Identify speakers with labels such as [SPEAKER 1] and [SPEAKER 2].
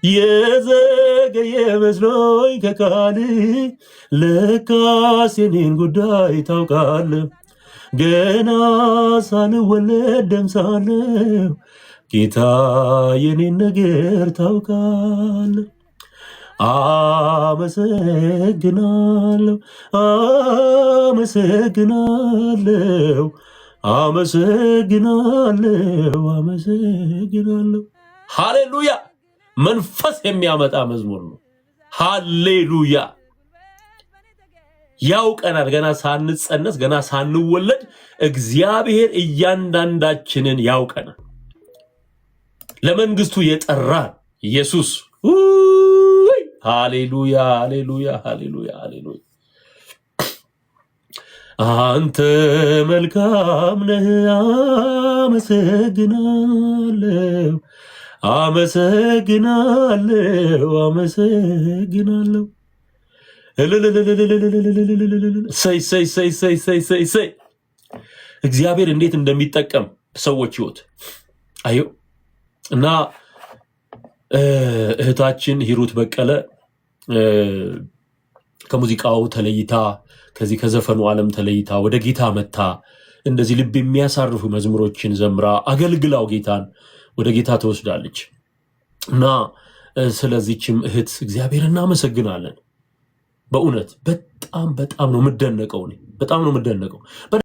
[SPEAKER 1] የዘገየ መስሎኝ ከቃል ለካስ የኔን ጉዳይ ታውቃለህ። ገና ሳልወለድ ደም ሳለሁ ጌታ የኔን ነገር ታውቃለህ። አመሰግናለሁ አመሰግናለሁ አመሰግናለሁ አመሰግናለሁ። ሃሌሉያ! መንፈስ የሚያመጣ መዝሙር ነው። ሃሌሉያ! ያውቀናል። ገና ሳንጸነስ ገና ሳንወለድ እግዚአብሔር እያንዳንዳችንን ያውቀናል። ለመንግስቱ የጠራን ኢየሱስ ሃሌሉያ ሃሌሉያ ሃሌሉያ ሃሌሉያ። አንተ መልካም ነህ፣ አመሰግናለሁ አመሰግናለሁ አመሰግናለሁ። ሰይ ሰይ ሰይ ሰይ ሰይ ሰይ ሰይ። እግዚአብሔር እንዴት እንደሚጠቀም ሰዎች ህይወት አዩ እና እህታችን ሂሩት በቀለ ከሙዚቃው ተለይታ ከዚህ ከዘፈኑ ዓለም ተለይታ ወደ ጌታ መታ እንደዚህ ልብ የሚያሳርፉ መዝሙሮችን ዘምራ አገልግላው ጌታን ወደ ጌታ ተወስዳለች እና ስለዚህችም እህት እግዚአብሔር እናመሰግናለን። በእውነት በጣም ነው የምደነቀው።